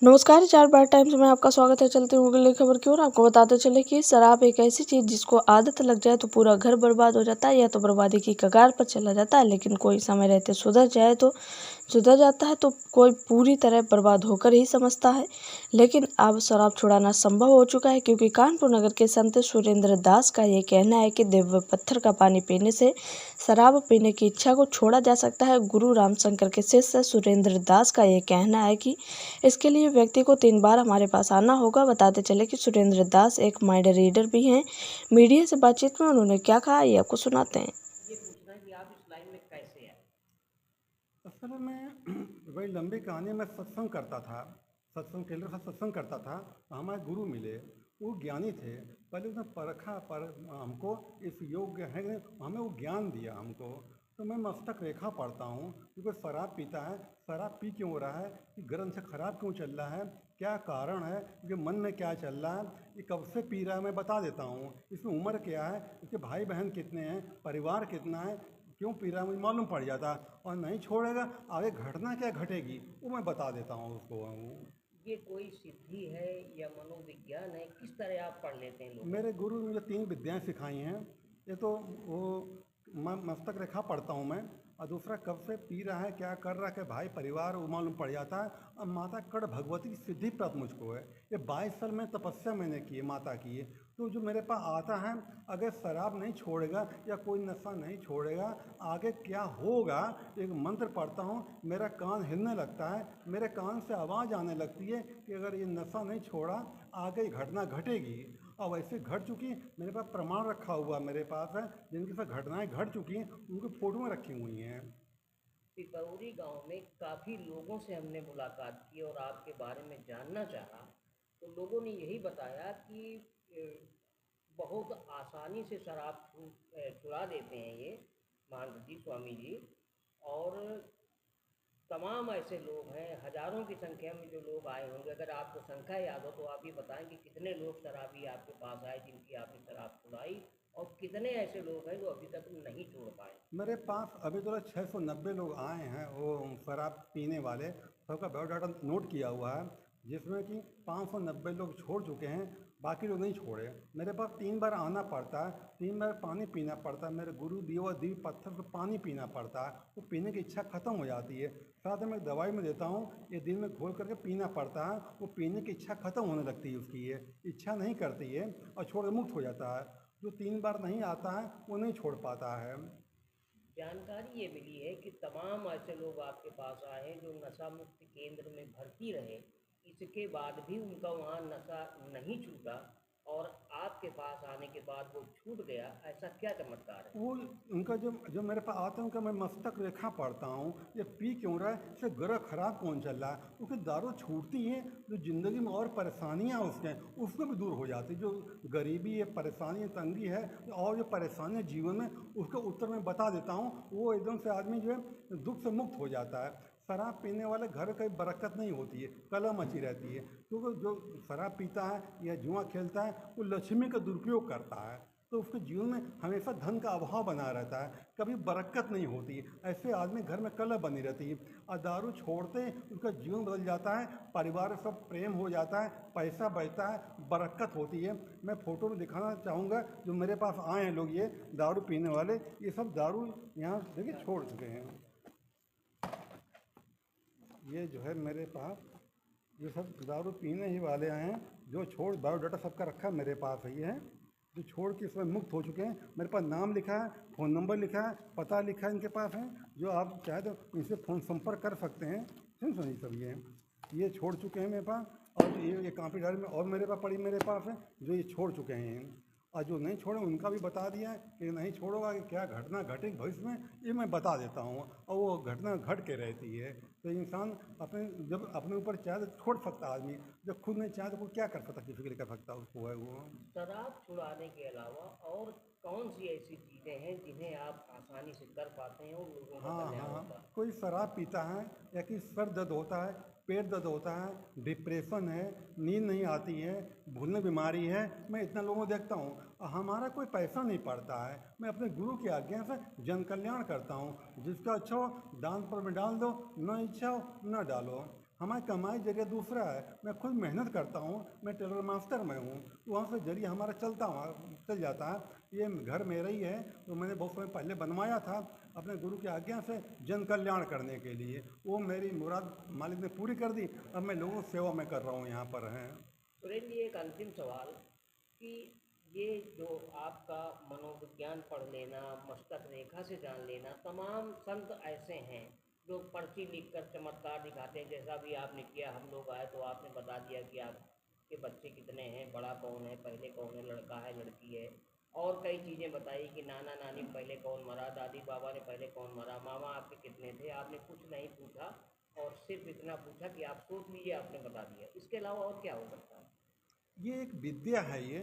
नमस्कार, 4 बार टाइम्स में आपका स्वागत है। चलते हुए अगली खबर की ओर आपको बताते चले कि शराब एक ऐसी चीज़ जिसको आदत लग जाए तो पूरा घर बर्बाद हो जाता है या तो बर्बादी की कगार पर चला जाता है, लेकिन कोई समय रहते सुधर जाता है तो कोई पूरी तरह बर्बाद होकर ही समझता है। लेकिन अब शराब छुड़ाना संभव हो चुका है, क्योंकि कानपुर नगर के संत सुरेंद्र दास का ये कहना है कि दिव्य पत्थर का पानी पीने से शराब पीने की इच्छा को छोड़ा जा सकता है। गुरु रामशंकर के शिष्य सुरेंद्र दास का ये कहना है कि इसके लिए व्यक्ति को 3 बार हमारे पास आना होगा। बताते चले कि सुरेंद्र दास एक माइंड रीडर भी हैं। मीडिया से बातचीत में उन्होंने क्या कहा, ये आपको सुनाते हैं। ये पूछना है कि आप इस लाइन में कैसे आए? असल में वही लंबी कहानी। मैं सत्संग करता था, सत्संग केंद्र से सत्संग करता था। हमारे गुरु मिले, वो ज्ञानी थे। पहले उसने परखा पर हमको इस योग्य है कि नहीं, हमें वो ज्ञान दिया हमको। तो मैं मस्तक रेखा पढ़ता हूँ कि कोई शराब पीता है, शराब पी क्यों रहा है, कि गर्म से ख़राब क्यों चल रहा है, क्या कारण है, कि मन में क्या चल रहा है, ये कब से पी रहा है, मैं बता देता हूँ। इसमें उम्र क्या है, इसके भाई बहन कितने हैं, परिवार कितना है, क्यों पी रहा है, मुझे मालूम पड़ जाता। और नहीं छोड़ेगा, आगे घटना क्या घटेगी वो मैं बता देता हूँ उसको। ये कोई सिद्धि है या मनोविज्ञान है? किस तरह आप पढ़ लेते हैं लोगों मेरे को? गुरु ने मुझे 3 विद्याएं सिखाई हैं। ये तो वो मस्तक रेखा पढ़ता हूँ मैं, और दूसरा कब से पी रहा है, क्या कर रहा है, कि भाई परिवार वो मालूम पड़ जाता है। और माता कड़ भगवती की सिद्धि प्राप्त मुझको है। ये 22 साल में तपस्या मैंने की है माता की है। तो जो मेरे पास आता है, अगर शराब नहीं छोड़ेगा या कोई नशा नहीं छोड़ेगा, आगे क्या होगा। एक मंत्र पढ़ता हूँ, मेरा कान हिलने लगता है, मेरे कान से आवाज़ आने लगती है कि अगर ये नशा नहीं छोड़ा, आगे घटना घटेगी। और वैसे घट चुकी, मेरे पास प्रमाण रखा हुआ मेरे पास है, जिनकी सब घटनाएं घट चुकी हैं, उनकी फोटोएं रखी हुई हैं। पिपौरी गांव में काफ़ी लोगों से हमने मुलाकात की और आपके बारे में जानना चाहा, तो लोगों ने यही बताया कि अ, बहुत आसानी से शराब छुड़ा देते हैं ये महंत जी, स्वामी जी। और तमाम ऐसे लोग हैं, हज़ारों की संख्या में जो लोग आए होंगे। अगर आपको संख्या याद हो तो आप ये बताएं कि कितने लोग शराबी आपके पास आए जिनकी आपने शराब छुड़ाई, और कितने ऐसे लोग हैं जो अभी तक नहीं छोड़ पाए? मेरे पास अभी तो 690 लोग आए हैं, वो शराब पीने वाले, सबका बायोडाटा नोट किया हुआ है, जिसमें कि 590 लोग छोड़ चुके हैं, बाकी लोग नहीं छोड़े। मेरे पास 3 बार आना पड़ता है, 3 बार पानी पीना पड़ता है, मेरे गुरु दिए हुआ दिव्य पत्थर से पानी पीना पड़ता है, वो पीने की इच्छा खत्म हो जाती है। साथ में दवाई में देता हूँ, ये दिन में घोल करके पीना पड़ता है, वो पीने की इच्छा खत्म होने लगती है उसकी, ये इच्छा नहीं करती है और छोड़ के मुक्त हो जाता है। जो 3 बार नहीं आता है वो नहीं छोड़ पाता है। जानकारी ये मिली है कि तमाम ऐसे लोग आपके पास आए हैं जो नशा मुक्ति केंद्र में भर्ती रहे, इसके बाद भी उनका वहाँ नशा नहीं छूटा, और आपके पास आने के बाद वो छूट गया। ऐसा क्या चमत्कार है? वो उनका जो जो मेरे पास आते हैं, उनका मैं मस्तक रेखा पढ़ता हूँ, ये पी क्यों रहा है, इससे ग्रह खराब कौन चल रहा है, क्योंकि दारू छूटती है, जो ज़िंदगी में और परेशानियाँ उसके उसको भी दूर हो जाती, जो गरीबी है, परेशानी है, तंगी है, और जो परेशानियाँ जीवन में, उसका उत्तर मैं बता देता हूँ। वो एकदम से आदमी जो है दुख से मुक्त हो जाता है। शराब पीने वाले घर कहीं बरकत नहीं होती है, कलह मची रहती है, क्योंकि जो शराब पीता है या जुआ खेलता है, वो लक्ष्मी का दुरुपयोग करता है, तो उसके जीवन में हमेशा धन का अभाव बना रहता है, कभी बरकत नहीं होती। ऐसे आदमी घर में कलह बनी रहती है, और दारू छोड़ते ही उसका जीवन बदल जाता है, परिवार सब प्रेम हो जाता है, पैसा बचता है, बरकत होती है। मैं फ़ोटो में दिखाना चाहूँगा, जो मेरे पास आए हैं लोग, ये दारू पीने वाले, ये सब दारू यहाँ देखिए छोड़ चुके हैं। ये जो है मेरे पास, ये सब दारू पीने ही वाले हैं, जो छोड़, बायोडाटा सबका रखा मेरे पास है। ये है जो छोड़ के इसमें मुक्त हो चुके हैं। मेरे पास नाम लिखा है, फ़ोन नंबर लिखा है, पता लिखा है इनके पास है, जो आप चाहे तो इनसे फ़ोन संपर्क कर सकते हैं। सुनिए सब ये छोड़ चुके हैं मेरे पास। और ये कापी डायरी में और मेरे पास पड़ी, मेरे पास है, जो ये छोड़ चुके हैं। और जो नहीं छोड़े उनका भी बता दिया है कि नहीं छोड़ोगा कि क्या घटना घटेगी भविष्य में, ये मैं बता देता हूँ, और वो घटना घट के रहती है। तो इंसान अपने, जब अपने ऊपर चाहे तो छोड़ सकता आदमी, जब खुद नहीं चाहे तो वो क्या कर सकता, किसी के लिए कर सकता उसको है वो। शराब छुड़ाने के अलावा और कौन सी ऐसी चीज़ें हैं जिन्हें आप आसानी से कर पाते हैं और लोगों का हाँ कल्याण हाँ, होता है? कोई शराब पीता है, या कि सर दर्द होता है, पेट दर्द होता है, डिप्रेशन है, नींद नहीं आती है, भूलने बीमारी है, मैं इतना लोगों को देखता हूँ। और हमारा कोई पैसा नहीं पड़ता है, मैं अपने गुरु की आज्ञा से जन कल्याण करता हूँ। जिसका अच्छा हो दान पर में डाल दो, न इच्छा हो न डालो। हमारी कमाई जरिया दूसरा है। मैं खुद मेहनत करता हूँ, मैं टेलर मास्टर में हूँ, तो वहाँ से जरिया हमारा चल जाता है। ये घर मेरा ही है, तो मैंने बहुत समय पहले बनवाया था अपने गुरु की आज्ञा से जन कल्याण करने के लिए। वो मेरी मुराद मालिक ने पूरी कर दी। अब मैं लोगों की सेवा में कर रहा हूँ यहाँ पर हैं। सुरेंद्र जी, एक अंतिम सवाल कि ये जो आपका मनोविज्ञान पढ़ लेना, मस्तक रेखा से जान लेना, तमाम संत ऐसे हैं जो पर्ची लिखकर चमत्कार दिखाते हैं, जैसा भी आपने किया। हम लोग आए तो आपने बता दिया कि आपके बच्चे कितने हैं, बड़ा कौन है, पहले कौन है, लड़का है, लड़की है, और कई चीज़ें बताई कि नाना नानी पहले कौन मरा, दादी बाबा ने पहले कौन मरा, मामा आपके कितने थे। आपने कुछ नहीं पूछा और सिर्फ इतना पूछा कि आप सोच लीजिए, आपने बता दिया। इसके अलावा और क्या हो सकता है? ये एक विद्या है। ये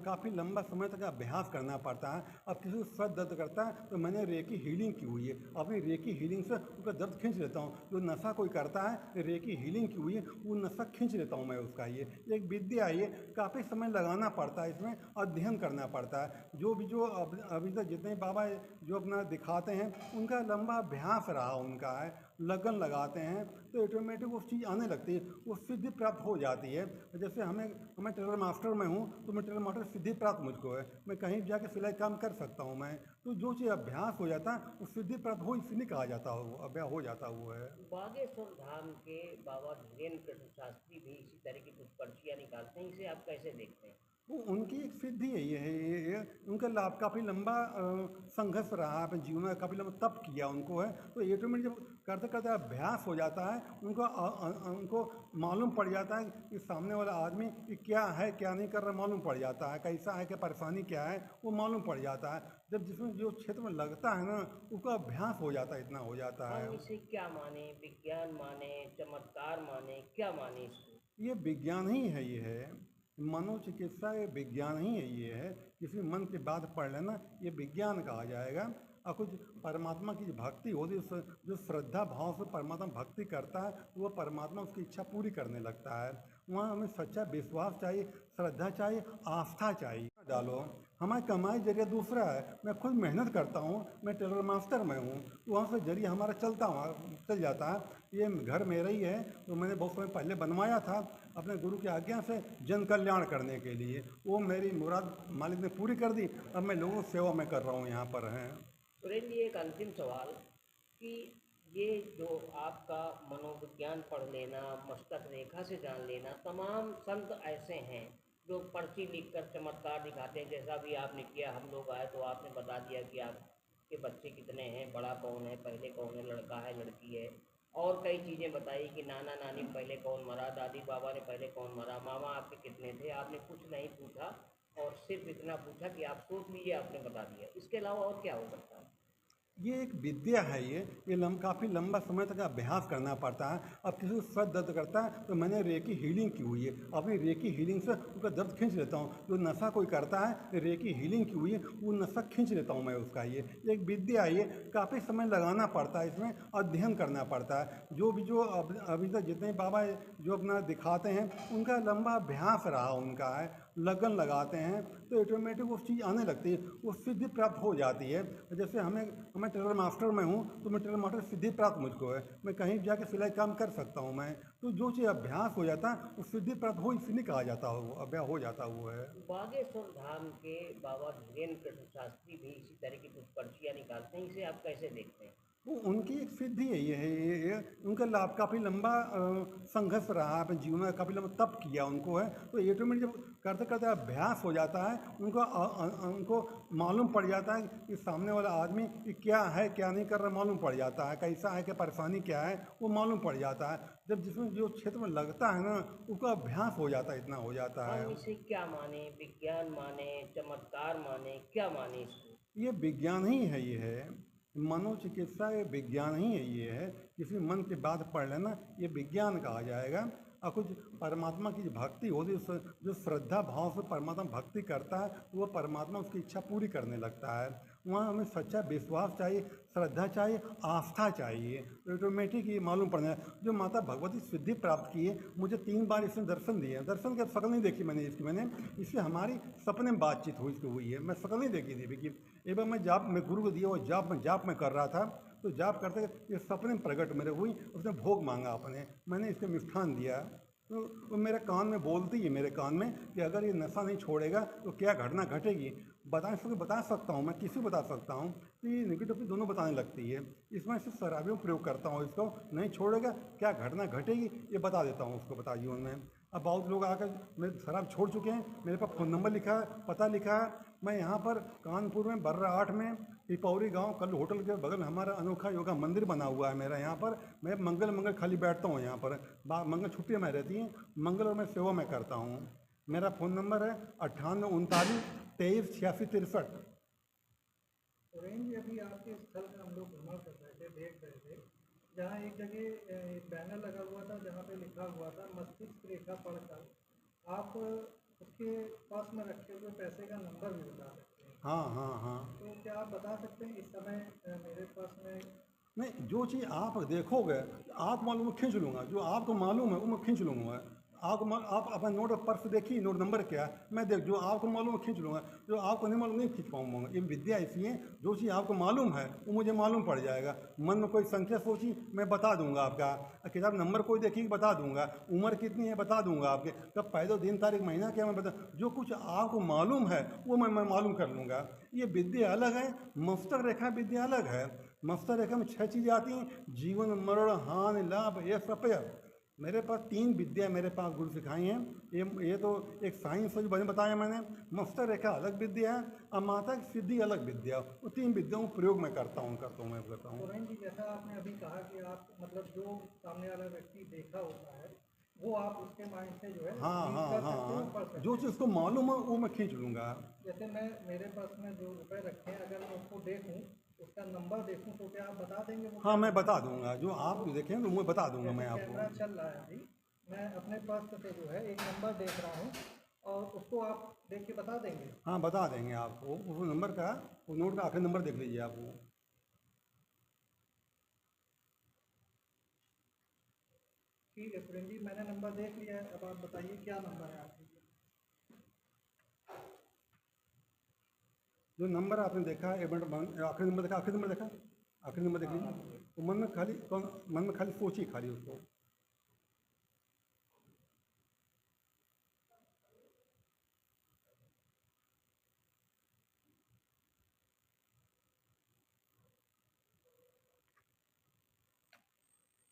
काफ़ी लंबा समय तक अभ्यास करना पड़ता है। अब किसी को सर दर्द करता है तो मैंने रेकी हीलिंग की हुई है, अपनी रेकी हीलिंग से उसका दर्द खींच लेता हूँ। जो नशा कोई करता है, रेकी हीलिंग की हुई है, वो नशा खींच लेता हूँ मैं उसका। ये एक विद्या है। ये काफ़ी समय लगाना पड़ता है, इसमें अध्ययन करना पड़ता है। जो अभी तक जितने बाबा जो अपना दिखाते हैं, उनका लंबा अभ्यास रहा उनका है, लगन लगाते हैं तो ऑटोमेटिक वो चीज़ आने लगती है, वो सिद्धि प्राप्त हो जाती है। जैसे मैं टेलर मास्टर में हूँ, तो मैं टेलर मास्टर सिद्धि प्राप्त मुझको है। मैं कहीं जाके सिलाई काम कर सकता हूँ मैं। तो जो चीज़ अभ्यास हो जाता है वो सिद्धि प्राप्त हो, इसलिए कहा जाता हो, अभ्यास हो जाता वो है। बागेश्वर धाम के बाबा धीरेन्द्र कृष्ण शास्त्री भी इसी तरह की कुछ पर्चियाँ निकालते हैं। इसे आप कैसे देखते हैं? वो उनकी एक सिद्धि है। ये उनका लाभ काफ़ी लंबा संघर्ष रहा अपने जीवन में, काफ़ी लंबा तप किया उनको है। तो ऑटोमेटिक जब करते करते अभ्यास हो जाता है, उनको मालूम पड़ जाता है कि सामने वाला आदमी कि क्या है क्या नहीं कर रहा, मालूम पड़ जाता है। कैसा है, क्या परेशानी क्या है, वो मालूम पड़ जाता है। जब जिसमें जो क्षेत्र में लगता है ना, उसका अभ्यास हो जाता है, इतना हो जाता है। हम इसे क्या माने, विज्ञान माने, चमत्कार माने, क्या माने इसको? ये विज्ञान ही है। ये है मनोचिकित्सा, ये विज्ञान ही है। ये है किसी मन की बात पढ़ लेना, ये विज्ञान कहा जाएगा। और कुछ परमात्मा की भक्ति होती है, जो श्रद्धा भाव से परमात्मा भक्ति करता है, वो परमात्मा उसकी इच्छा पूरी करने लगता है। वहाँ हमें सच्चा विश्वास चाहिए, श्रद्धा चाहिए, आस्था चाहिए। डालो, हमारी कमाई जरिया दूसरा है। मैं खुद मेहनत करता हूँ, मैं टेलर मास्टर में हूँ, तो वहाँ से जरिया हमारा चल जाता है। ये घर मेरा ही है, तो मैंने बहुत समय पहले बनवाया था अपने गुरु की आज्ञा से जन कल्याण करने के लिए। वो मेरी मुराद मालिक ने पूरी कर दी। अब मैं लोगों की सेवा में कर रहा हूँ यहाँ पर हैं। सुरेंद्र जी, एक अंतिम सवाल कि ये जो आपका मनोविज्ञान पढ़ लेना, मस्तक रेखा से जान लेना, तमाम संत ऐसे हैं जो पर्ची लिखकर चमत्कार दिखाते हैं, जैसा भी आपने किया। हम लोग आए तो आपने बता दिया कि आपके बच्चे कितने हैं, बड़ा कौन है, पहले कौन है, लड़का है, लड़की है, और कई चीज़ें बताई कि नाना नानी पहले कौन मरा, दादी बाबा ने पहले कौन मरा, मामा आपके कितने थे। आपने कुछ नहीं पूछा और सिर्फ इतना पूछा कि आप सोच लीजिए, आपने बता दिया। इसके अलावा और क्या हो सकता है? ये एक विद्या है। ये काफ़ी लंबा समय तक अभ्यास करना पड़ता है। अब किसी को सर दर्द करता है तो मैंने रेकी हीलिंग की हुई है, अपनी रेकी हीलिंग से उसका दर्द खींच लेता हूँ। जो नशा कोई करता है, रेकी हीलिंग की हुई है, वो नशा खींच लेता हूँ मैं उसका। ये एक विद्या है। ये काफ़ी समय लगाना पड़ता है, इसमें अध्ययन करना पड़ता है। जो अभी तक जितने बाबा जो अपना दिखाते हैं, उनका लंबा अभ्यास रहा उनका है, लगन लगाते हैं तो ऑटोमेटिक वो चीज़ आने लगती है, वो सिद्धि प्राप्त हो जाती है। जैसे मैं टेलर मास्टर में हूँ, तो मैं टेलर मास्टर सिद्धि प्राप्त मुझको है। मैं कहीं जाके सिलाई काम कर सकता हूँ मैं। तो जो चीज़ अभ्यास हो जाता है वो सिद्धि प्राप्त हो, इसलिए कहा जाता हो, अभ्यास हो जाता वो है। बागेश्वर धाम के बाबा धीरेन्द्र कृष्ण शास्त्री भी इसी तरह की कुछ पर्चियाँ निकालते हैं। इसे आप कैसे देखते हैं? वो उनकी एक सिद्धि है। ये उनका लाभ काफ़ी लंबा संघर्ष रहा अपने जीवन में, काफ़ी लंबा तप किया उनको है। तो ऑटोमेटिक जब करते करते अभ्यास हो जाता है, उनको मालूम पड़ जाता है कि सामने वाला आदमी कि क्या है क्या नहीं कर रहा, मालूम पड़ जाता है। कैसा है, क्या परेशानी क्या है, वो मालूम पड़ जाता है। जब जिसमें जो क्षेत्र में लगता है ना, उसका अभ्यास हो जाता है, इतना हो जाता है। हम इसे क्या माने, विज्ञान माने, चमत्कार माने, क्या माने इसको? ये विज्ञान ही है। ये है मनोचिकित्सा, ये विज्ञान ही है। ये है किसी मन की बात पढ़ लेना, ये विज्ञान कहा जाएगा। और कुछ परमात्मा की भक्ति होती है, जो श्रद्धा भाव से परमात्मा भक्ति करता है, वो परमात्मा उसकी इच्छा पूरी करने लगता है। वहाँ हमें सच्चा विश्वास चाहिए, श्रद्धा चाहिए, आस्था चाहिए। ऑटोमेटिक ये मालूम पड़ना है। जो माता भगवती सिद्धि प्राप्त की है, मुझे 3 बार इसने दर्शन दिए। दर्शन के शक्ल नहीं देखी मैंने इससे हमारी सपने में बातचीत हुई है। मैं शक्ल नहीं देखी थी, क्योंकि एक बार मैं गुरु को दिया वो जाप में कर रहा था, तो जाप करते ये सपने में प्रकट मेरे हुई, उसने भोग मांगा अपने, मैंने इसको मिष्ठान दिया। तो वो मेरे कान में बोलती है, मेरे कान में, कि अगर ये नशा नहीं छोड़ेगा तो क्या घटना घटेगी। बता सकता हूँ मैं, किसी को बता सकता हूँ कि निगेटिव दोनों बताने लगती है। इसमें सिर्फ शराबियों प्रयोग करता हूँ, इसको नहीं छोड़ेगा क्या घटना घटेगी ये बता देता हूँ उसको, बता जीवन में। अब बहुत लोग आकर मेरे शराब छोड़ चुके हैं, मेरे पास फ़ोन नंबर लिखा है, पता लिखा है। मैं यहाँ पर कानपुर में बर्रा 8 में पिपौरी गांव कल होटल के बगल में हमारा अनोखा योगा मंदिर बना हुआ है मेरा। यहाँ पर मैं मंगल खाली बैठता हूँ यहाँ पर, मंगल छुट्टियाँ मैं रहती हैं, मंगल और मैं सेवा में करता हूँ। मेरा फ़ोन नंबर है 9839 23 86 63। जी अभी आपके स्थल में हम लोग घुमा कर रहे थे, देख रहे थे, जहाँ एक जगह एक बैनर लगा हुआ था जहाँ पे लिखा हुआ था मस्तिष्क रेखा पढ़कर। आप उसके पास में रखे हुए पैसे का नंबर भी बता सकते हैं? हाँ। तो क्या आप बता सकते हैं? इस समय मेरे पास में नहीं, जो चीज़ आप देखोगे आप मालूम खींच लूँगा, जो आपको मालूम है वो मैं खींच लूँगा। आप अपना नोट पर्स देखिए, नोट नंबर क्या है, मैं देख, जो आपको मालूम है खींच लूँगा, जो आपको नहीं मालूम नहीं खींच पाऊँगा। ये विद्या ऐसी है, जो चीज़ आपको मालूम है वो मुझे मालूम पड़ जाएगा। मन में कोई संख्या सोची मैं बता दूंगा आपका, किताब नंबर कोई देखिए बता दूंगा, उम्र कितनी है बता दूंगा आपके, कब पैदा दिन तारीख महीना क्या मैं बता, जो कुछ आपको मालूम है वो मैं मालूम कर लूँगा। ये विद्या अलग है, मस्तक रेखा विद्या अलग है। मस्तक रेखा में 6 चीज़ें आती हैं, जीवन मरण हानि लाभ यश अपयश। मेरे पास 3 विद्या मेरे पास गुरु सिखाई हैं। ये तो एक साइंस जो मैंने बताया मैंने, मस्तक रेखा अलग विद्या है और माता की सिद्धि अलग विद्या। वो 3 विद्याओं का प्रयोग मैं करता हूँ। पुराण जी, जैसा आपने अभी कहा कि आप मतलब जो सामने वाला व्यक्ति देखा होता है वो आप उसके माइंड से जो है हाँ, जो चीज़ को मालूम है वो मैं खींच लूँगा। जैसे मैं मेरे पास में जो रुपए रखे हैं, अगर मैं उसको देखूं, उसका नंबर देखूं, तो क्या आप बता देंगे वो? हाँ, मैं बता दूंगा, जो आप देखें तो मैं बता दूंगा। मैं आपको कैमरा चल रहा है अभी, मैं अपने पास से जो है एक नंबर देख रहा हूँ और उसको आप देख के बता देंगे? हाँ, बता देंगे आपको। उस नंबर का, उस नोट का आखिरी नंबर देख लीजिए आप वो। ठीक है सुरेंद्र जी, मैंने नंबर देख लिया है। अब आप बताइए क्या नंबर है आपके? जो नंबर आपने देखा है, आखिरी नंबर देखा, आखिरी नंबर देख लीजिए। तो मन में खाली सोचिए खाली उसको।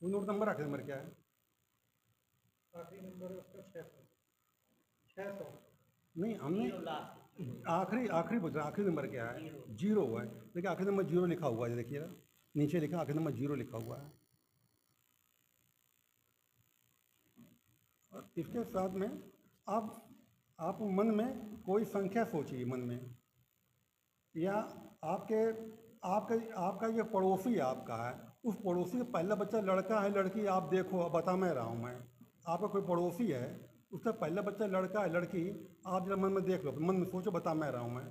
वो नोट नंबर आखिरी नंबर क्या है? आखिरी नंबर है उसका 600। नहीं, हमने आखिरी पूछा, आखिरी नंबर क्या है? 0 है। देखिए आखिरी नंबर 0 लिखा हुआ है, देखिए नीचे लिखा आखिरी नंबर 0 लिखा हुआ है। और इसके साथ में आप मन में कोई संख्या सोचिए मन में, या आपका ये पड़ोसी आपका है, उस पड़ोसी का पहला बच्चा लड़का है लड़की, आप देखो, अब बता मैं रहा हूँ मैं, आपका कोई पड़ोसी है, उसका पहला बच्चा लड़का है लड़की, आप जरा मन में देख लो, मन में सोचो, बता मैं रहा हूँ मैं।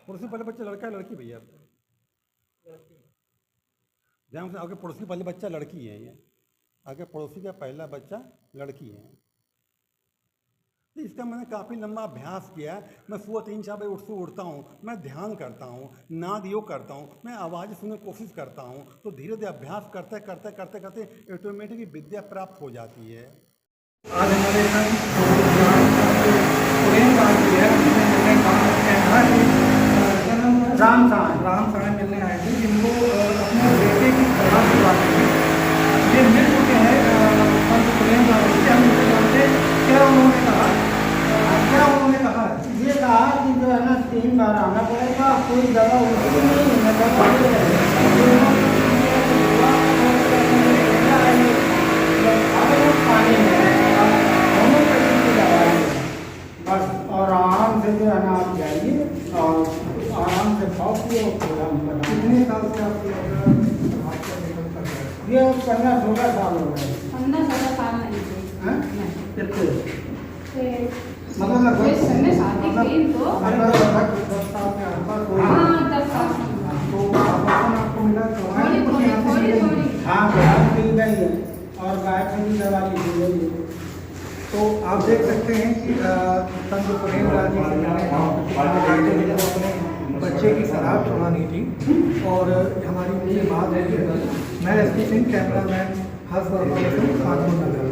पड़ोसी पहले बच्चा लड़का है लड़की भैया? ध्यान से, आपके पड़ोसी पहले बच्चा लड़की है, ये आपके पड़ोसी का पहला बच्चा लड़की है। तो इसका मैंने काफ़ी लंबा अभ्यास किया है। मैं सुबह 3-4 बजे उठता हूँ, मैं ध्यान करता हूँ, नाद योग करता हूँ, मैं आवाज़ सुनने की कोशिश करता हूँ। तो धीरे धीरे अभ्यास करते करते ऑटोमेटिक विद्या प्राप्त हो जाती है। आज हमारे राम साहब मिलने आए थे, जिनको अपने बेटे की प्रवास की बात है। ये मिल चुके हैं संत सुरेंद्र साहब से। हम उनसे जानते क्या उन्होंने कहा ये कहा कि जो है ना 3 बार आना पड़ेगा, कोई दवा उल्टी नहीं है, दवा पानी बस, और आराम से जो है ना आप जाइए और आराम से खाओ पिए। कितने साल से आप ये 15-16 साल हो गए। 15-16 साल नहीं थे। कितने मतलब लगभग इस समय शादी की तो लगभग 10 साल के आसपास हुई। हाँ 10 साल तो ऑपरेशन आपको मिला थोड़ी थोड़ी थोड़ी हाँ गाय मिल गई है और गाय से भी दवाई दी गई है। तो आप देख सकते हैं कि संत प्रेमराज जी से मैंने अपने बच्चे की शराब छुड़ानी थी और हमारी उनसे बात हुई है। मैं एसपी सिंह, कैमरामैन हर्ष वर्मा, कानपुर नगर।